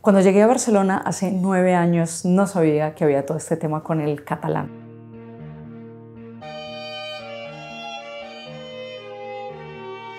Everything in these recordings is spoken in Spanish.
Cuando llegué a Barcelona hace 9 años no sabía que había todo este tema con el catalán.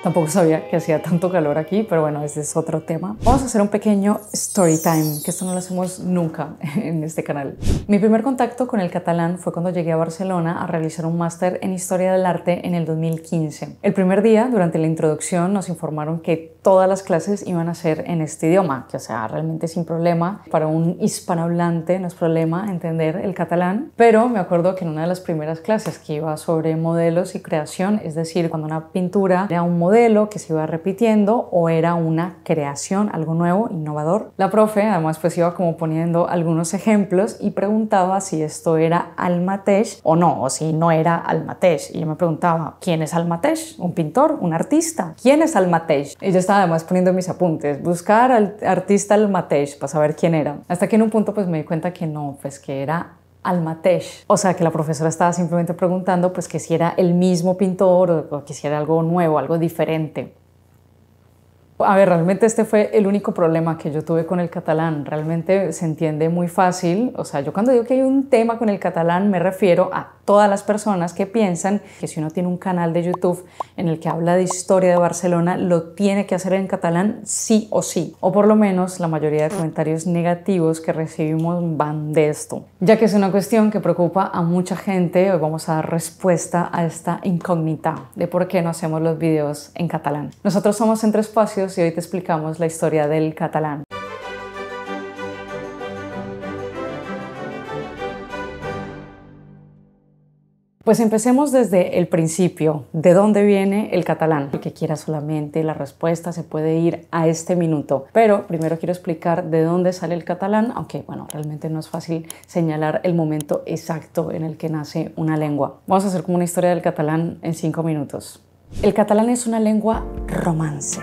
Tampoco sabía que hacía tanto calor aquí, pero bueno, ese es otro tema. Vamos a hacer un pequeño story time, que esto no lo hacemos nunca en este canal. Mi primer contacto con el catalán fue cuando llegué a Barcelona a realizar un máster en Historia del Arte en el 2015. El primer día, durante la introducción, nos informaron que todas las clases iban a ser en este idioma, que o sea, realmente sin problema. Para un hispanohablante no es problema entender el catalán, pero me acuerdo que en una de las primeras clases que iba sobre modelos y creación, es decir, cuando una pintura era un modelo que se iba repitiendo o era una creación, algo nuevo, innovador. La profe además pues iba como poniendo algunos ejemplos y preguntaba si esto era el mateix o no, o si no era el mateix. Y yo me preguntaba, ¿quién es el mateix? ¿Un pintor? ¿Un artista? ¿Quién es el mateix? Y yo estaba además poniendo mis apuntes, buscar al artista el mateix para saber quién era. Hasta que en un punto pues me di cuenta que no, pues que era el mateix. O sea, que la profesora estaba simplemente preguntando pues que si era el mismo pintor o que si era algo nuevo, algo diferente. A ver, realmente este fue el único problema que yo tuve con el catalán. Realmente se entiende muy fácil. O sea, yo cuando digo que hay un tema con el catalán me refiero a todas las personas que piensan que si uno tiene un canal de YouTube en el que habla de historia de Barcelona, lo tiene que hacer en catalán sí o sí. O por lo menos la mayoría de comentarios negativos que recibimos van de esto. Ya que es una cuestión que preocupa a mucha gente, hoy vamos a dar respuesta a esta incógnita de por qué no hacemos los videos en catalán. Nosotros somos Entre Espacios y hoy te explicamos la historia del catalán. Pues empecemos desde el principio. ¿De dónde viene el catalán? El que quiera solamente la respuesta se puede ir a este minuto. Pero primero quiero explicar de dónde sale el catalán, aunque bueno, realmente no es fácil señalar el momento exacto en el que nace una lengua. Vamos a hacer como una historia del catalán en 5 minutos. El catalán es una lengua romance.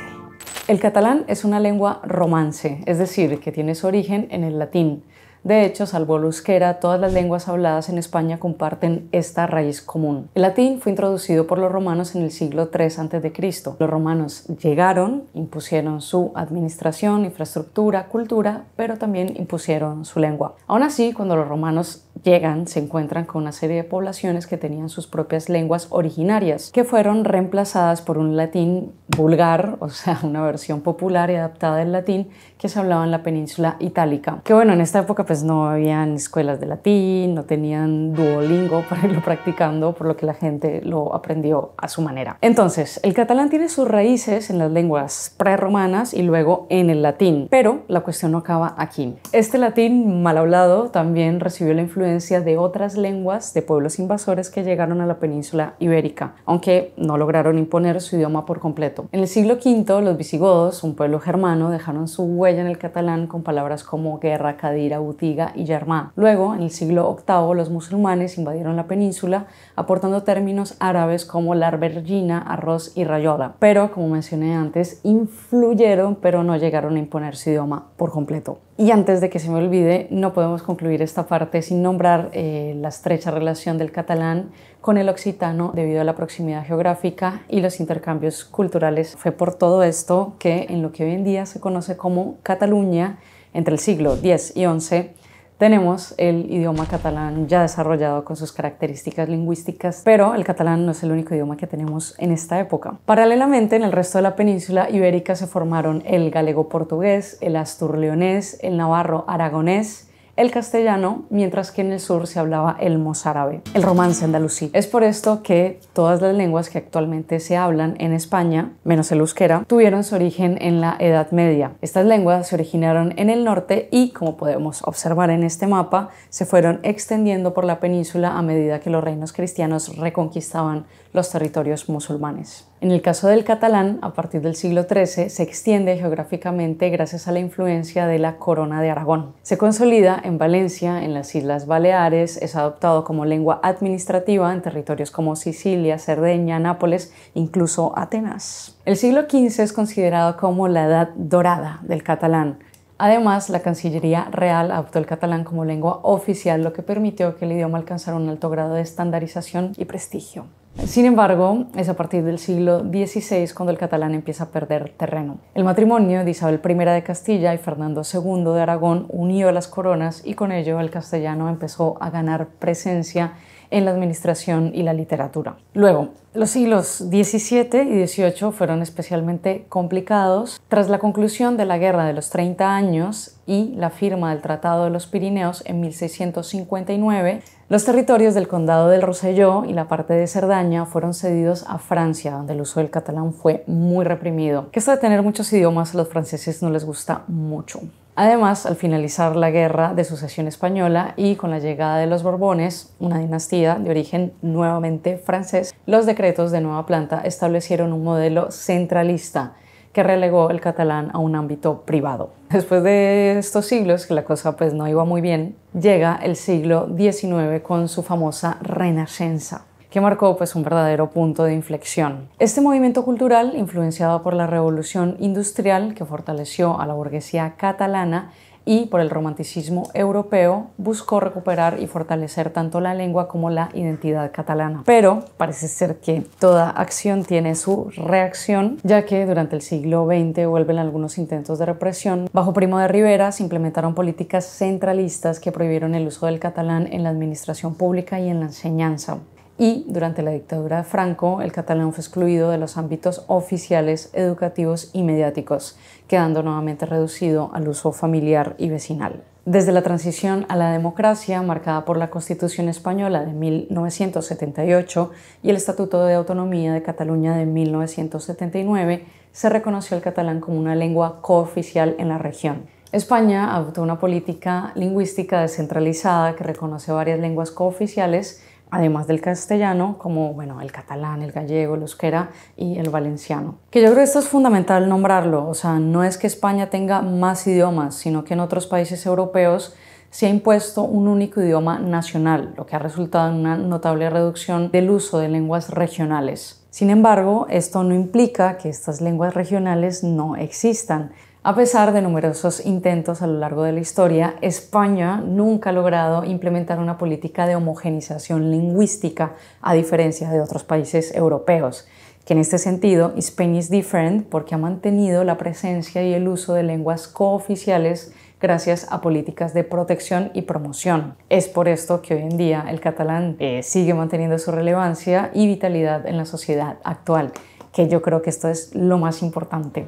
El catalán es una lengua romance, es decir, que tiene su origen en el latín. De hecho, salvo el euskera, todas las lenguas habladas en España comparten esta raíz común. El latín fue introducido por los romanos en el siglo III a.C. Los romanos llegaron, impusieron su administración, infraestructura, cultura, pero también impusieron su lengua. Aún así, cuando los romanos llegan, se encuentran con una serie de poblaciones que tenían sus propias lenguas originarias, que fueron reemplazadas por un latín vulgar, o sea, una versión popular y adaptada del latín que se hablaba en la península itálica. Que bueno, en esta época pues no habían escuelas de latín, no tenían Duolingo para irlo practicando, por lo que la gente lo aprendió a su manera. Entonces, el catalán tiene sus raíces en las lenguas prerromanas y luego en el latín, pero la cuestión no acaba aquí. Este latín mal hablado también recibió la influencia de otras lenguas de pueblos invasores que llegaron a la península ibérica, aunque no lograron imponer su idioma por completo. En el siglo V, los visigodos, un pueblo germano, dejaron su huella en el catalán con palabras como guerra, cadira, botiga y germà. Luego, en el siglo VIII, los musulmanes invadieron la península aportando términos árabes como l'arbergina, arroz y rayola. Pero, como mencioné antes, influyeron, pero no llegaron a imponer su idioma por completo. Y antes de que se me olvide, no podemos concluir esta parte sin nombrar la estrecha relación del catalán con el occitano debido a la proximidad geográfica y los intercambios culturales. Fue por todo esto que en lo que hoy en día se conoce como Cataluña, entre el siglo X y XI, tenemos el idioma catalán ya desarrollado con sus características lingüísticas, pero el catalán no es el único idioma que tenemos en esta época. Paralelamente, en el resto de la península ibérica se formaron el galego-portugués, el astur-leonés, el navarro-aragonés, el castellano, mientras que en el sur se hablaba el mozárabe, el romance andalusí. Es por esto que todas las lenguas que actualmente se hablan en España, menos el euskera, tuvieron su origen en la Edad Media. Estas lenguas se originaron en el norte y, como podemos observar en este mapa, se fueron extendiendo por la península a medida que los reinos cristianos reconquistaban los territorios musulmanes. En el caso del catalán, a partir del siglo XIII, se extiende geográficamente gracias a la influencia de la Corona de Aragón. Se consolida en Valencia, en las Islas Baleares, es adoptado como lengua administrativa en territorios como Sicilia, Cerdeña, Nápoles, incluso Atenas. El siglo XV es considerado como la edad dorada del catalán. Además, la Cancillería Real adoptó el catalán como lengua oficial, lo que permitió que el idioma alcanzara un alto grado de estandarización y prestigio. Sin embargo, es a partir del siglo XVI cuando el catalán empieza a perder terreno. El matrimonio de Isabel I de Castilla y Fernando II de Aragón unió las coronas y con ello el castellano empezó a ganar presencia en la administración y la literatura. Luego, los siglos XVII y XVIII fueron especialmente complicados. Tras la conclusión de la Guerra de los 30 años y la firma del Tratado de los Pirineos en 1659, los territorios del Condado del Roselló y la parte de Cerdaña fueron cedidos a Francia, donde el uso del catalán fue muy reprimido. Que esto de tener muchos idiomas a los franceses no les gusta mucho. Además, al finalizar la Guerra de Sucesión Española y con la llegada de los Borbones, una dinastía de origen nuevamente francés, los decretos de nueva planta establecieron un modelo centralista que relegó el catalán a un ámbito privado. Después de estos siglos, que la cosa pues no iba muy bien, llega el siglo XIX con su famosa Renaixença, que marcó pues un verdadero punto de inflexión. Este movimiento cultural, influenciado por la revolución industrial que fortaleció a la burguesía catalana y por el romanticismo europeo, buscó recuperar y fortalecer tanto la lengua como la identidad catalana. Pero parece ser que toda acción tiene su reacción, ya que durante el siglo XX vuelven algunos intentos de represión. Bajo Primo de Rivera se implementaron políticas centralistas que prohibieron el uso del catalán en la administración pública y en la enseñanza. Y durante la dictadura de Franco, el catalán fue excluido de los ámbitos oficiales, educativos y mediáticos, quedando nuevamente reducido al uso familiar y vecinal. Desde la transición a la democracia, marcada por la Constitución Española de 1978 y el Estatuto de Autonomía de Cataluña de 1979, se reconoció el catalán como una lengua cooficial en la región. España adoptó una política lingüística descentralizada que reconoce varias lenguas cooficiales, además del castellano, como el catalán, el gallego, el euskera y el valenciano. Que yo creo que esto es fundamental nombrarlo, o sea, no es que España tenga más idiomas, sino que en otros países europeos se ha impuesto un único idioma nacional, lo que ha resultado en una notable reducción del uso de lenguas regionales. Sin embargo, esto no implica que estas lenguas regionales no existan. A pesar de numerosos intentos a lo largo de la historia, España nunca ha logrado implementar una política de homogenización lingüística, a diferencia de otros países europeos, que en este sentido, Spain is different porque ha mantenido la presencia y el uso de lenguas cooficiales gracias a políticas de protección y promoción. Es por esto que hoy en día el catalán sigue manteniendo su relevancia y vitalidad en la sociedad actual, que yo creo que esto es lo más importante.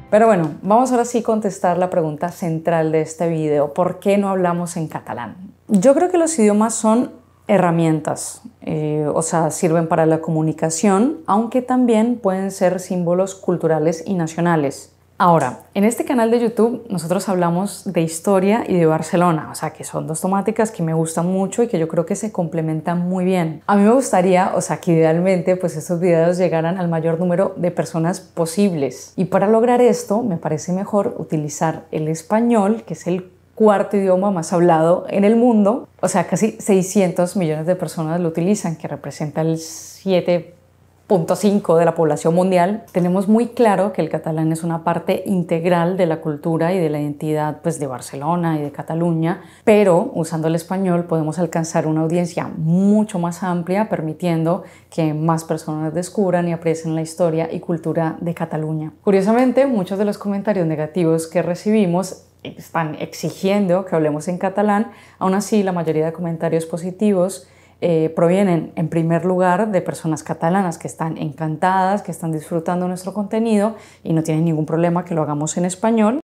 Pero bueno, vamos ahora sí a contestar la pregunta central de este video: ¿por qué no hablamos en catalán? Yo creo que los idiomas son herramientas, o sea, sirven para la comunicación, aunque también pueden ser símbolos culturales y nacionales. Ahora, en este canal de YouTube nosotros hablamos de historia y de Barcelona, o sea, que son dos temáticas que me gustan mucho y que yo creo que se complementan muy bien. A mí me gustaría, o sea, que idealmente pues estos videos llegaran al mayor número de personas posibles. Y para lograr esto me parece mejor utilizar el español, que es el cuarto idioma más hablado en el mundo. O sea, casi 600 millones de personas lo utilizan, que representa el 7,5% de la población mundial. Tenemos muy claro que el catalán es una parte integral de la cultura y de la identidad pues, de Barcelona y de Cataluña, pero usando el español podemos alcanzar una audiencia mucho más amplia, permitiendo que más personas descubran y aprecien la historia y cultura de Cataluña. Curiosamente, muchos de los comentarios negativos que recibimos están exigiendo que hablemos en catalán. Aún así, la mayoría de comentarios positivos provienen en primer lugar de personas catalanas que están encantadas, que están disfrutando nuestro contenido y no tienen ningún problema que lo hagamos en español.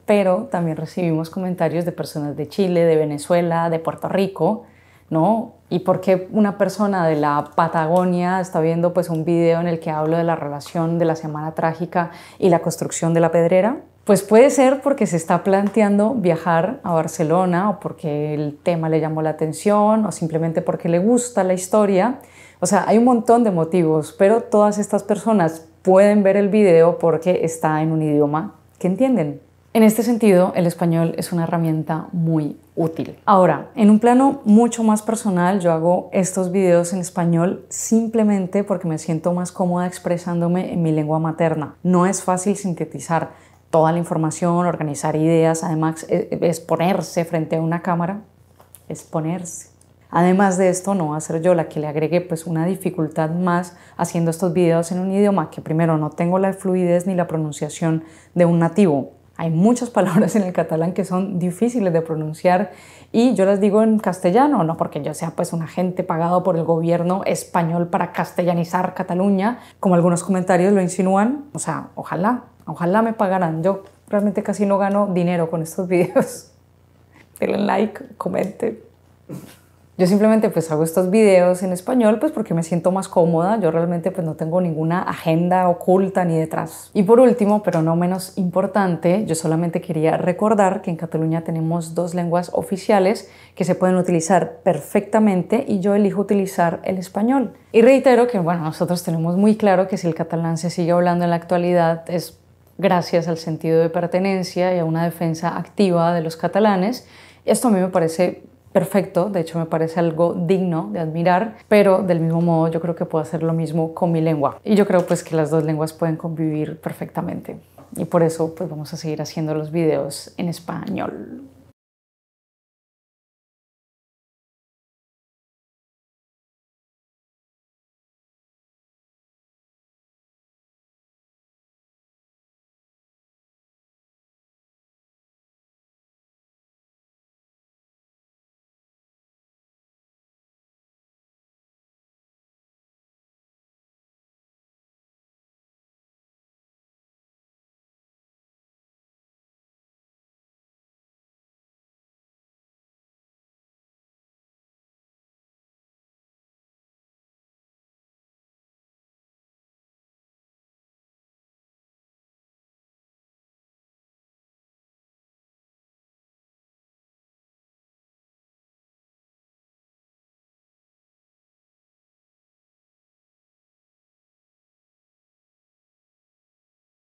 Pero también recibimos comentarios de personas de Chile, de Venezuela, de Puerto Rico, ¿no? ¿Y por qué una persona de la Patagonia está viendo pues un video en el que hablo de la relación de la Semana Trágica y la construcción de la Pedrera? Pues puede ser porque se está planteando viajar a Barcelona, o porque el tema le llamó la atención, o simplemente porque le gusta la historia. O sea, hay un montón de motivos, pero todas estas personas pueden ver el video porque está en un idioma que entienden. En este sentido, el español es una herramienta muy útil. Ahora, en un plano mucho más personal, yo hago estos videos en español simplemente porque me siento más cómoda expresándome en mi lengua materna. No es fácil sintetizar toda la información, organizar ideas, además exponerse frente a una cámara, exponerse. Además de esto, no va a ser yo la que le agregue pues una dificultad más haciendo estos videos en un idioma que primero no tengo la fluidez ni la pronunciación de un nativo. Hay muchas palabras en el catalán que son difíciles de pronunciar y yo las digo en castellano, no porque yo sea pues un agente pagado por el gobierno español para castellanizar Cataluña, como algunos comentarios lo insinúan. O sea, ojalá me pagaran. Yo realmente casi no gano dinero con estos videos. Denle like, comenten. Yo simplemente pues hago estos videos en español pues porque me siento más cómoda. Yo realmente pues no tengo ninguna agenda oculta ni detrás. Y por último, pero no menos importante, yo solamente quería recordar que en Cataluña tenemos 2 lenguas oficiales que se pueden utilizar perfectamente y yo elijo utilizar el español. Y reitero que bueno, nosotros tenemos muy claro que si el catalán se sigue hablando en la actualidad es gracias al sentido de pertenencia y a una defensa activa de los catalanes. Esto a mí me parece perfecto, de hecho me parece algo digno de admirar, pero del mismo modo yo creo que puedo hacer lo mismo con mi lengua y yo creo pues que las 2 lenguas pueden convivir perfectamente y por eso pues vamos a seguir haciendo los videos en español.